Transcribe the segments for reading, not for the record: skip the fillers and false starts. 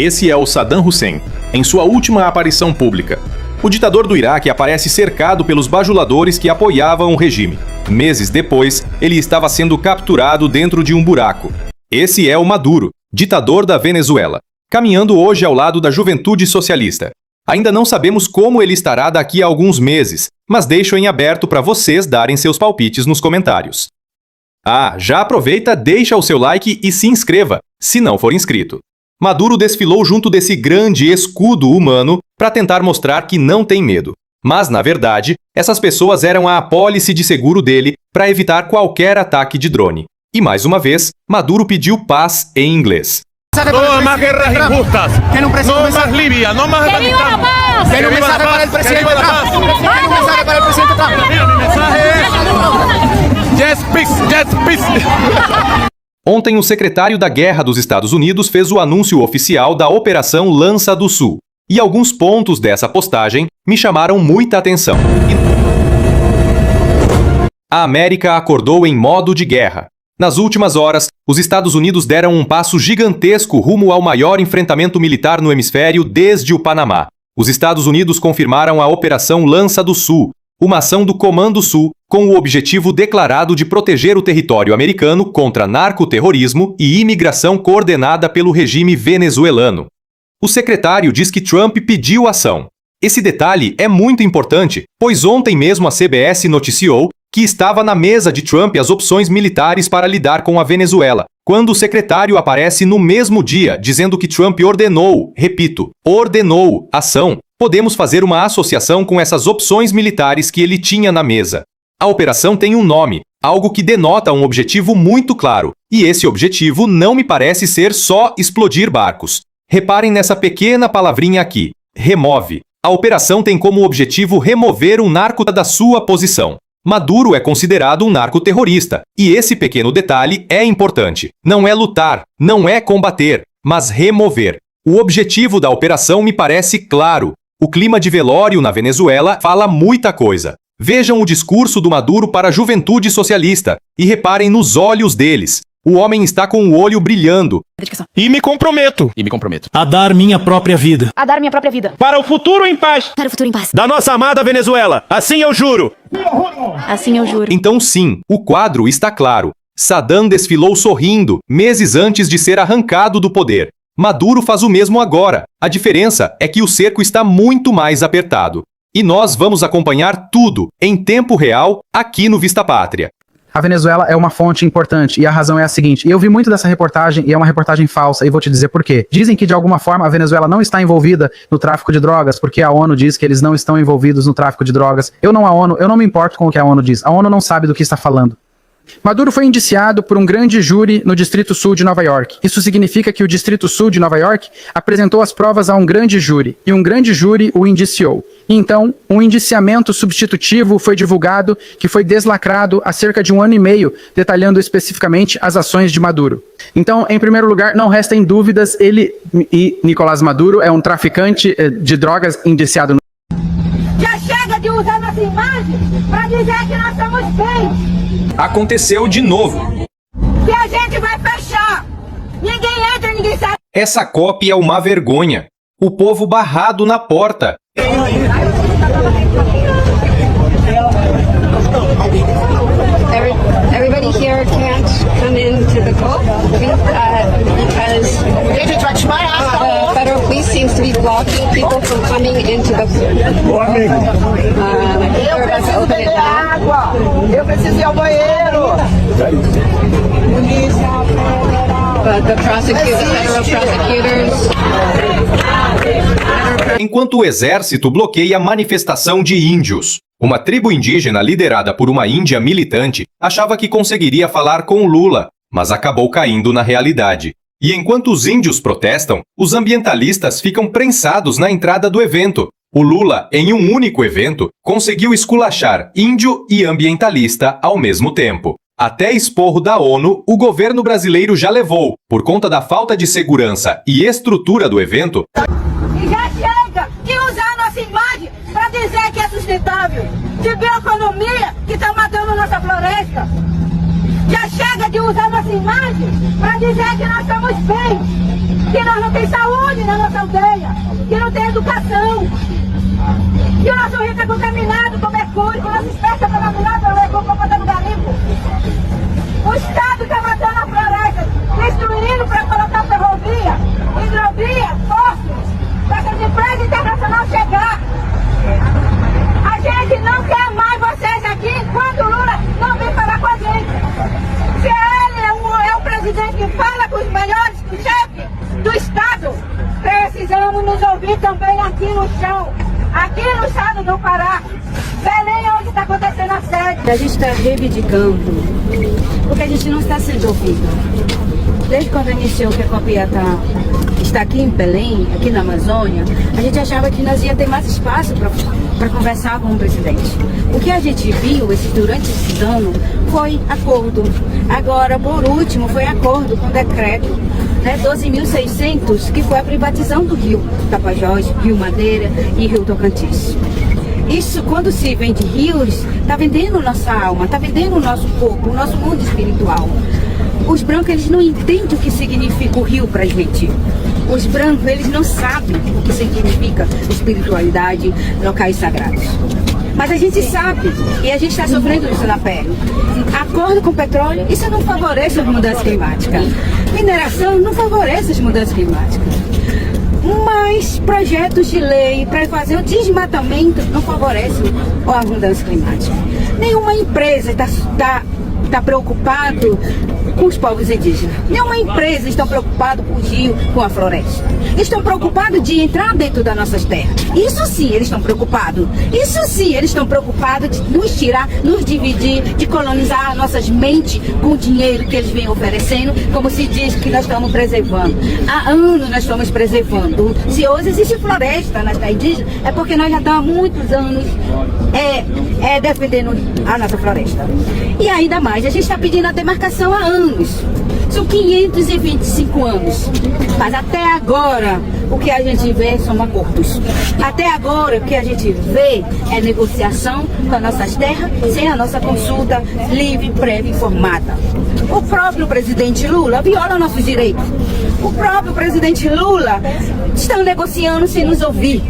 Esse é o Saddam Hussein, em sua última aparição pública. O ditador do Iraque aparece cercado pelos bajuladores que apoiavam o regime. Meses depois, ele estava sendo capturado dentro de um buraco. Esse é o Maduro, ditador da Venezuela, caminhando hoje ao lado da juventude socialista. Ainda não sabemos como ele estará daqui a alguns meses, mas deixo em aberto para vocês darem seus palpites nos comentários. Já aproveita, deixa o seu like e se inscreva, se não for inscrito. Maduro desfilou junto desse grande escudo humano para tentar mostrar que não tem medo. Mas, na verdade, essas pessoas eram a apólice de seguro dele para evitar qualquer ataque de drone. E mais uma vez, Maduro pediu paz em inglês. No más guerras injustas, no más Libia, no más Afganistán. Tiene un mensaje para el presidente Trump. Tiene un mensaje para el presidente Trump. Mi mensaje es yes peace, yes peace. Ontem, o secretário da Guerra dos Estados Unidos fez o anúncio oficial da Operação Lança do Sul. E alguns pontos dessa postagem me chamaram muita atenção. A América acordou em modo de guerra. Nas últimas horas, os Estados Unidos deram um passo gigantesco rumo ao maior enfrentamento militar no hemisfério desde o Panamá. Os Estados Unidos confirmaram a Operação Lança do Sul, uma ação do Comando Sul com o objetivo declarado de proteger o território americano contra narcoterrorismo e imigração coordenada pelo regime venezuelano. O secretário diz que Trump pediu ação. Esse detalhe é muito importante, pois ontem mesmo a CBS noticiou que estava na mesa de Trump as opções militares para lidar com a Venezuela, quando o secretário aparece no mesmo dia dizendo que Trump ordenou, repito, ordenou ação. Podemos fazer uma associação com essas opções militares que ele tinha na mesa. A operação tem um nome, algo que denota um objetivo muito claro, e esse objetivo não me parece ser só explodir barcos. Reparem nessa pequena palavrinha aqui, remove. A operação tem como objetivo remover um narco da sua posição. Maduro é considerado um narcoterrorista, e esse pequeno detalhe é importante. Não é lutar, não é combater, mas remover. O objetivo da operação me parece claro. O clima de velório na Venezuela fala muita coisa. Vejam o discurso do Maduro para a juventude socialista e reparem nos olhos deles. O homem está com o olho brilhando. E me comprometo a dar minha própria vida. Para o futuro em paz. Da nossa amada Venezuela. Assim eu juro. Então sim, o quadro está claro. Saddam desfilou sorrindo, meses antes de ser arrancado do poder. Maduro faz o mesmo agora. A diferença é que o cerco está muito mais apertado. E nós vamos acompanhar tudo, em tempo real, aqui no Vista Pátria. A Venezuela é uma fonte importante, e a razão é a seguinte. Eu vi muito dessa reportagem, e é uma reportagem falsa, e vou te dizer por quê. Dizem que, de alguma forma, a Venezuela não está envolvida no tráfico de drogas, porque a ONU diz que eles não estão envolvidos no tráfico de drogas. Eu não me importo com o que a ONU diz. A ONU não sabe do que está falando. Maduro foi indiciado por um grande júri no Distrito Sul de Nova York. Isso significa que o Distrito Sul de Nova York apresentou as provas a um grande júri, e um grande júri o indiciou. Então, um indiciamento substitutivo foi divulgado, que foi deslacrado há cerca de 1 ano e meio, detalhando especificamente as ações de Maduro. Então, em primeiro lugar, não restem dúvidas, Nicolás Maduro é um traficante de drogas indiciado no... Já chega de usar nossa imagem para dizer que nós somos bem. Aconteceu de novo. Que a gente vai fechar. Ninguém entra, ninguém sai. Essa cópia é uma vergonha. O povo barrado na porta. Everybody here can't come into the court because the federal police seems to be blocking people from coming into the court. They're about to open it now. Água. Eu preciso ir ao banheiro. But the federal prosecutors... Enquanto o exército bloqueia a manifestação de índios. Uma tribo indígena liderada por uma índia militante achava que conseguiria falar com Lula, mas acabou caindo na realidade. E enquanto os índios protestam, os ambientalistas ficam prensados na entrada do evento. O Lula, em um único evento, conseguiu esculachar índio e ambientalista ao mesmo tempo. Até esporro da ONU, o governo brasileiro já levou, por conta da falta de segurança e estrutura do evento. E já chega de usar a nossa imagem para dizer que é sustentável. De bioeconomia que está matando nossa floresta. Já chega de usar nossa imagem para dizer que nós somos bem. que nós não temos saúde na nossa aldeia, que não tem educação, que o nosso rio está contaminado com mercúrio, que o nosso espécie está contaminado pelo mercúrio por conta do garimpo. O Estado está matando a floresta, destruindo para colocar ferrovia, hidrovia, portos, para essas empresas internacionais chegar. A gente não quer mais vocês aqui enquanto o Lula não vem falar com a gente. Se ele é um presidente que fala com os melhores, o chefe do Estado, precisamos nos ouvir também aqui no chão, aqui no estado do Pará. Belém é onde está acontecendo a sede. A gente está reivindicando, porque a gente não está sendo ouvido. Desde quando iniciou que a Copia está aqui em Belém, aqui na Amazônia, a gente achava que nós ia ter mais espaço para conversar com o presidente. O que a gente viu durante esse ano foi acordo. Agora, por último, foi acordo com decreto, né, 12.600, que foi a privatização do Rio Tapajós, Rio Madeira e Rio Tocantins. Isso, quando se vende rios, está vendendo nossa alma, está vendendo o nosso corpo, o nosso mundo espiritual. Os brancos, eles não entendem o que significa o rio pra gente. Os brancos, eles não sabem o que significa espiritualidade, locais sagrados. Mas a gente sabe, e a gente está sofrendo isso na pele. Acordo com o petróleo, isso não favorece as mudanças climáticas. Mineração não favorece as mudanças climáticas. Mas projetos de lei para fazer o desmatamento não favorecem a mudança climática. Nenhuma empresa está preocupado com os povos indígenas. Nenhuma empresa está preocupada com o rio, com a floresta. Estão preocupados de entrar dentro das nossas terras. Isso sim, eles estão preocupados. Isso sim, eles estão preocupados de nos tirar, nos dividir, de colonizar nossas mentes com o dinheiro que eles vêm oferecendo, como se diz que nós estamos preservando. Há anos nós estamos preservando. Se hoje existe floresta nas terras indígenas, é porque nós já estamos há muitos anos defendendo a nossa floresta. E ainda mais, a gente está pedindo a demarcação há anos. São 525 anos. Mas até agora, o que a gente vê são acordos. Até agora, o que a gente vê é negociação com as nossas terras, sem a nossa consulta livre, prévia e informada. O próprio presidente Lula viola nossos direitos. O próprio presidente Lula está negociando sem nos ouvir.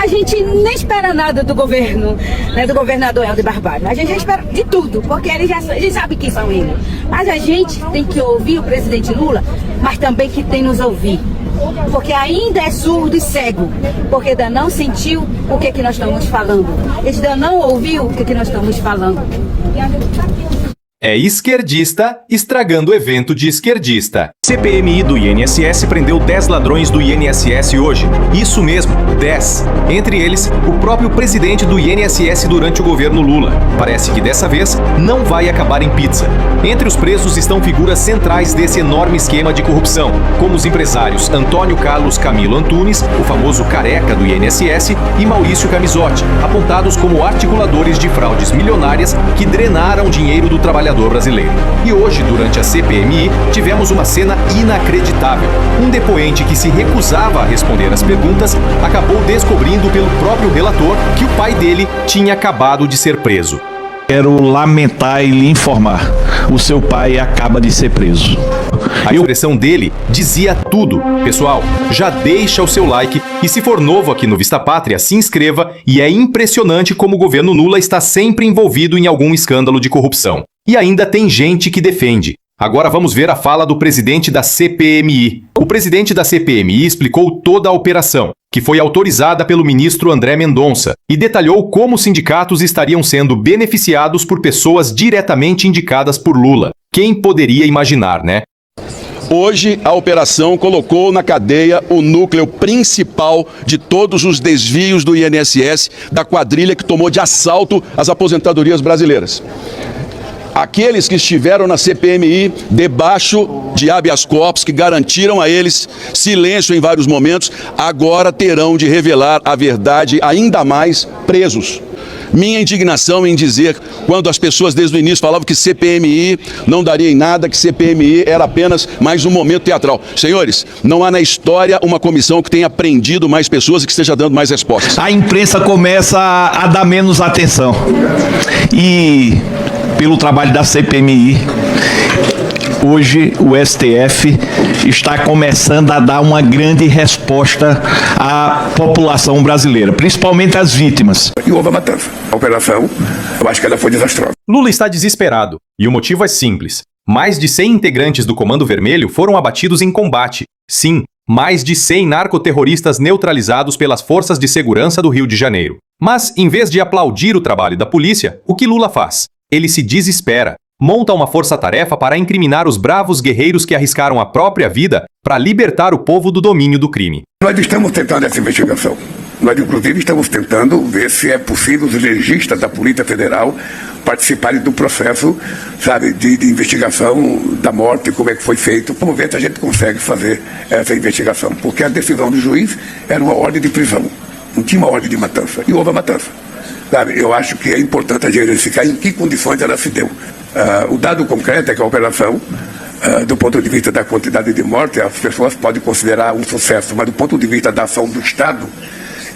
A gente nem espera nada do governo, né, do governador Helder Barbalho. A gente já espera de tudo, porque a gente sabe quem são eles. Mas a gente tem que ouvir o presidente Lula, mas também que tem nos ouvir. Porque ainda é surdo e cego, porque ainda não sentiu o que nós estamos falando. Ele ainda não ouviu o que nós estamos falando. É esquerdista estragando evento de esquerdista. CPMI do INSS prendeu 10 ladrões do INSS hoje. Isso mesmo, 10. Entre eles, o próprio presidente do INSS durante o governo Lula. Parece que dessa vez não vai acabar em pizza. Entre os presos estão figuras centrais desse enorme esquema de corrupção, como os empresários Antônio Carlos Camilo Antunes, o famoso careca do INSS, e Maurício Camisotti, apontados como articuladores de fraudes milionárias que drenaram dinheiro do trabalhador brasileiro. E hoje, durante a CPMI, tivemos uma cena inacreditável. Um depoente que se recusava a responder às perguntas acabou descobrindo pelo próprio relator que o pai dele tinha acabado de ser preso. Quero lamentar e lhe informar. O seu pai acaba de ser preso. A expressão dele dizia tudo. Pessoal, já deixa o seu like e se for novo aqui no Vista Pátria, se inscreva, e é impressionante como o governo Lula está sempre envolvido em algum escândalo de corrupção. E ainda tem gente que defende. Agora vamos ver a fala do presidente da CPMI. O presidente da CPMI explicou toda a operação, que foi autorizada pelo ministro André Mendonça, e detalhou como os sindicatos estariam sendo beneficiados por pessoas diretamente indicadas por Lula. Quem poderia imaginar, né? Hoje, a operação colocou na cadeia o núcleo principal de todos os desvios do INSS, da quadrilha que tomou de assalto as aposentadorias brasileiras. Aqueles que estiveram na CPMI debaixo de habeas corpus, que garantiram a eles silêncio em vários momentos, agora terão de revelar a verdade, ainda mais presos. Minha indignação em dizer, quando as pessoas desde o início falavam que CPMI não daria em nada, que CPMI era apenas mais um momento teatral. Senhores, não há na história uma comissão que tenha prendido mais pessoas e que esteja dando mais respostas. A imprensa começa a dar menos atenção. E pelo trabalho da CPMI, hoje o STF está começando a dar uma grande resposta à população brasileira, principalmente às vítimas. E houve a matança. A operação, eu acho que ela foi desastrosa. Lula está desesperado, e o motivo é simples. Mais de 100 integrantes do Comando Vermelho foram abatidos em combate. Sim, mais de 100 narcoterroristas neutralizados pelas forças de segurança do Rio de Janeiro. Mas, em vez de aplaudir o trabalho da polícia, o que Lula faz? Ele se desespera. Monta uma força-tarefa para incriminar os bravos guerreiros que arriscaram a própria vida para libertar o povo do domínio do crime. Nós estamos tentando essa investigação. Nós, inclusive, estamos tentando ver se é possível os legistas da Polícia Federal participarem do processo, sabe, de investigação da morte, como é que foi feito. Vamos ver se a gente consegue fazer essa investigação. Porque a decisão do juiz era uma ordem de prisão. Não tinha uma ordem de matança. E houve a matança. Sabe, eu acho que é importante a gente verificar em que condições ela se deu. O dado concreto é que a operação, do ponto de vista da quantidade de mortes, as pessoas podem considerar um sucesso, mas do ponto de vista da ação do Estado,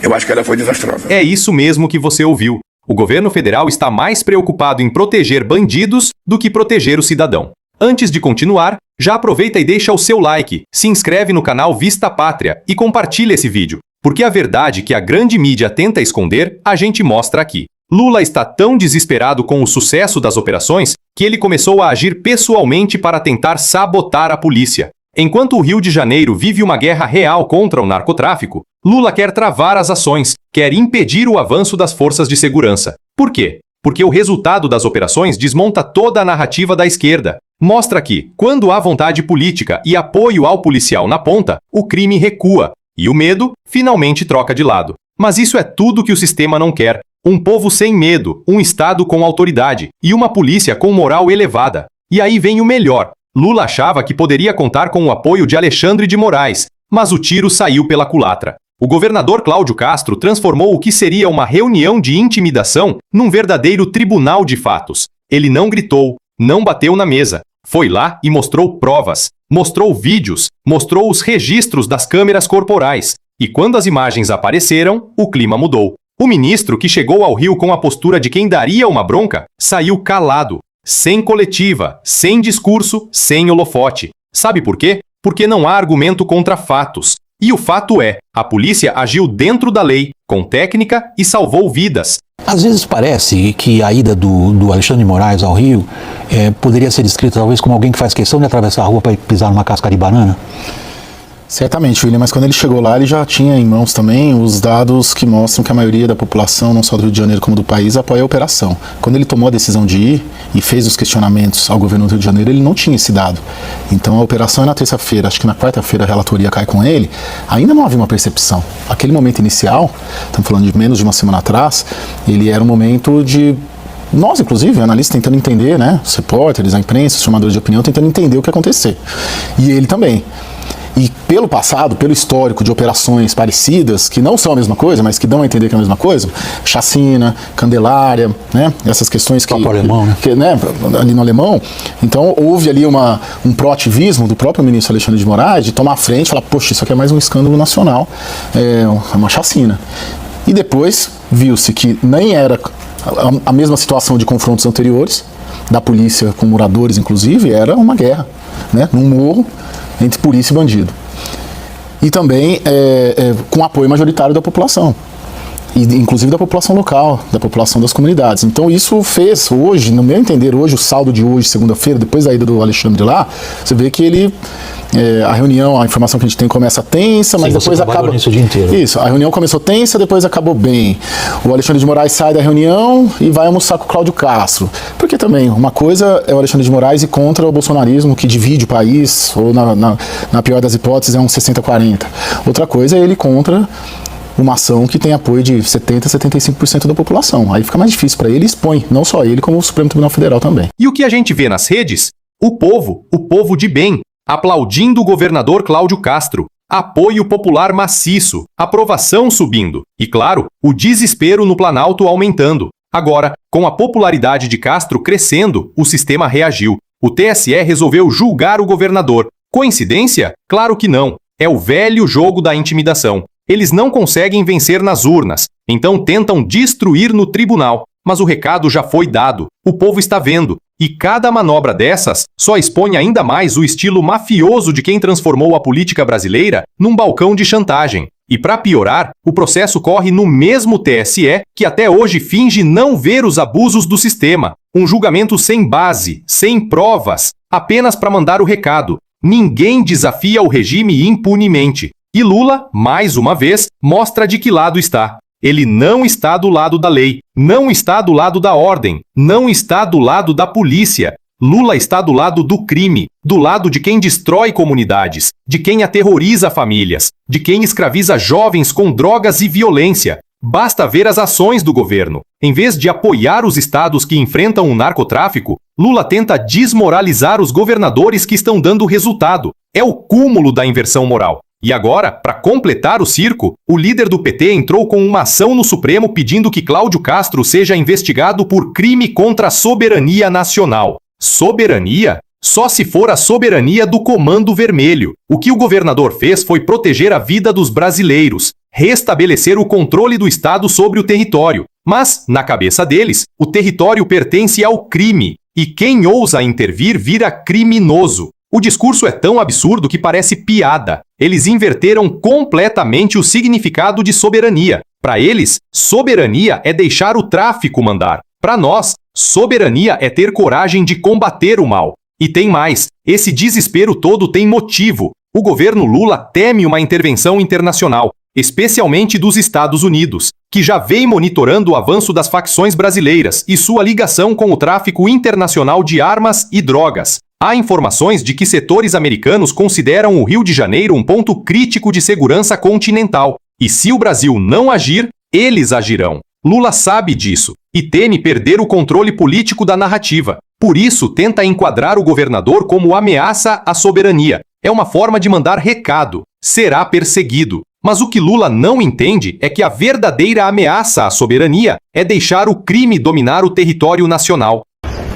eu acho que ela foi desastrosa. É isso mesmo que você ouviu. O governo federal está mais preocupado em proteger bandidos do que proteger o cidadão. Antes de continuar, já aproveita e deixa o seu like, se inscreve no canal Vista Pátria e compartilha esse vídeo. Porque a verdade que a grande mídia tenta esconder, a gente mostra aqui. Lula está tão desesperado com o sucesso das operações que ele começou a agir pessoalmente para tentar sabotar a polícia. Enquanto o Rio de Janeiro vive uma guerra real contra o narcotráfico, Lula quer travar as ações, quer impedir o avanço das forças de segurança. Por quê? Porque o resultado das operações desmonta toda a narrativa da esquerda. Mostra que, quando há vontade política e apoio ao policial na ponta, o crime recua. E o medo, finalmente troca de lado. Mas isso é tudo que o sistema não quer. Um povo sem medo, um Estado com autoridade e uma polícia com moral elevada. E aí vem o melhor. Lula achava que poderia contar com o apoio de Alexandre de Moraes, mas o tiro saiu pela culatra. O governador Cláudio Castro transformou o que seria uma reunião de intimidação num verdadeiro tribunal de fatos. Ele não gritou, não bateu na mesa. Foi lá e mostrou provas, mostrou vídeos, mostrou os registros das câmeras corporais. E quando as imagens apareceram, o clima mudou. O ministro, que chegou ao Rio com a postura de quem daria uma bronca, saiu calado, sem coletiva, sem discurso, sem holofote. Sabe por quê? Porque não há argumento contra fatos. E o fato é, a polícia agiu dentro da lei, com técnica e salvou vidas. Às vezes parece que a ida do Alexandre de Moraes ao Rio poderia ser descrita talvez como alguém que faz questão de atravessar a rua para pisar numa casca de banana. Certamente, William, mas quando ele chegou lá, ele já tinha em mãos também os dados que mostram que a maioria da população, não só do Rio de Janeiro como do país, apoia a operação. Quando ele tomou a decisão de ir e fez os questionamentos ao governo do Rio de Janeiro, ele não tinha esse dado. Então a operação é na terça-feira, acho que na quarta-feira a relatoria cai com ele, ainda não havia uma percepção. Aquele momento inicial, estamos falando de menos de uma semana atrás, ele era um momento de... Nós, inclusive, analistas tentando entender, né, os repórteres, a imprensa, os formadores de opinião, tentando entender o que ia acontecer. E ele também. E pelo passado, pelo histórico de operações parecidas, que não são a mesma coisa, mas que dão a entender que é a mesma coisa, chacina, Candelária, né, essas questões que... Alemão, né? Que, né, ali no Alemão. Então houve ali um proativismo do próprio ministro Alexandre de Moraes de tomar a frente e falar, poxa, isso aqui é mais um escândalo nacional, é uma chacina. E depois viu-se que nem era a mesma situação de confrontos anteriores, da polícia com moradores, inclusive, era uma guerra, né, num morro, entre polícia e bandido. E também com apoio majoritário da população. E, inclusive da população local, da população das comunidades. Então isso fez hoje, no meu entender, hoje, o saldo de hoje, segunda-feira, depois da ida do Alexandre lá, você vê que ele, a reunião, a informação que a gente tem começa tensa, mas sim, depois acaba... Nisso o dia inteiro. Isso, a reunião começou tensa, depois acabou bem. O Alexandre de Moraes sai da reunião e vai almoçar com o Cláudio Castro. Porque também, uma coisa é o Alexandre de Moraes ir contra o bolsonarismo, que divide o país, ou na pior das hipóteses é um 60-40. Outra coisa é ele contra uma ação que tem apoio de 70% a 75% da população. Aí fica mais difícil para ele e expõe, não só ele, como o Supremo Tribunal Federal também. E o que a gente vê nas redes? O povo de bem, aplaudindo o governador Cláudio Castro, apoio popular maciço, aprovação subindo e, claro, o desespero no Planalto aumentando. Agora, com a popularidade de Castro crescendo, o sistema reagiu. O TSE resolveu julgar o governador. Coincidência? Claro que não. É o velho jogo da intimidação. Eles não conseguem vencer nas urnas, então tentam destruir no tribunal. Mas o recado já foi dado. O povo está vendo. E cada manobra dessas só expõe ainda mais o estilo mafioso de quem transformou a política brasileira num balcão de chantagem. E para piorar, o processo corre no mesmo TSE, que até hoje finge não ver os abusos do sistema. Um julgamento sem base, sem provas, apenas para mandar o recado. Ninguém desafia o regime impunemente. E Lula, mais uma vez, mostra de que lado está. Ele não está do lado da lei, não está do lado da ordem, não está do lado da polícia. Lula está do lado do crime, do lado de quem destrói comunidades, de quem aterroriza famílias, de quem escraviza jovens com drogas e violência. Basta ver as ações do governo. Em vez de apoiar os estados que enfrentam o narcotráfico, Lula tenta desmoralizar os governadores que estão dando resultado. É o cúmulo da inversão moral. E agora, para completar o circo, o líder do PT entrou com uma ação no Supremo pedindo que Cláudio Castro seja investigado por crime contra a soberania nacional. Soberania? Só se for a soberania do Comando Vermelho. O que o governador fez foi proteger a vida dos brasileiros, restabelecer o controle do Estado sobre o território. Mas, na cabeça deles, o território pertence ao crime, e quem ousa intervir vira criminoso. O discurso é tão absurdo que parece piada. Eles inverteram completamente o significado de soberania. Para eles, soberania é deixar o tráfico mandar. Para nós, soberania é ter coragem de combater o mal. E tem mais, esse desespero todo tem motivo. O governo Lula teme uma intervenção internacional, especialmente dos Estados Unidos, que já vem monitorando o avanço das facções brasileiras e sua ligação com o tráfico internacional de armas e drogas. Há informações de que setores americanos consideram o Rio de Janeiro um ponto crítico de segurança continental. E se o Brasil não agir, eles agirão. Lula sabe disso e teme perder o controle político da narrativa. Por isso, tenta enquadrar o governador como ameaça à soberania. É uma forma de mandar recado. Será perseguido. Mas o que Lula não entende é que a verdadeira ameaça à soberania é deixar o crime dominar o território nacional.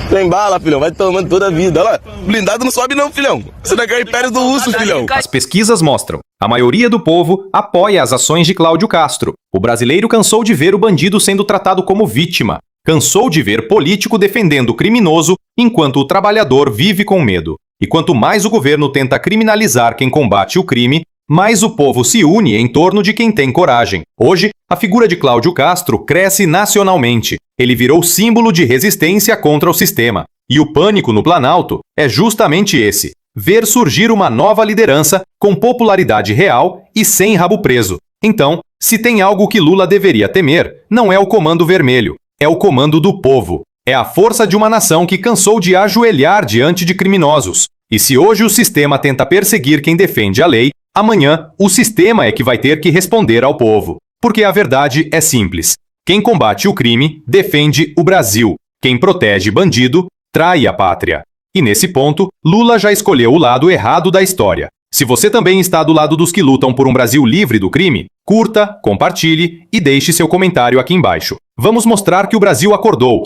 Tem bala, filhão, vai tomando toda a vida. Olha lá, blindado não sobe não, filhão. Você não é império do urso, filhão. As pesquisas mostram. A maioria do povo apoia as ações de Cláudio Castro. O brasileiro cansou de ver o bandido sendo tratado como vítima. Cansou de ver político defendendo o criminoso, enquanto o trabalhador vive com medo. E quanto mais o governo tenta criminalizar quem combate o crime, mais o povo se une em torno de quem tem coragem. Hoje, a figura de Cláudio Castro cresce nacionalmente. Ele virou símbolo de resistência contra o sistema. E o pânico no Planalto é justamente esse: ver surgir uma nova liderança com popularidade real e sem rabo preso. Então, se tem algo que Lula deveria temer, não é o Comando Vermelho, é o comando do povo. É a força de uma nação que cansou de ajoelhar diante de criminosos. E se hoje o sistema tenta perseguir quem defende a lei, amanhã o sistema é que vai ter que responder ao povo. Porque a verdade é simples. Quem combate o crime, defende o Brasil. Quem protege bandido, trai a pátria. E nesse ponto, Lula já escolheu o lado errado da história. Se você também está do lado dos que lutam por um Brasil livre do crime, curta, compartilhe e deixe seu comentário aqui embaixo. Vamos mostrar que o Brasil acordou.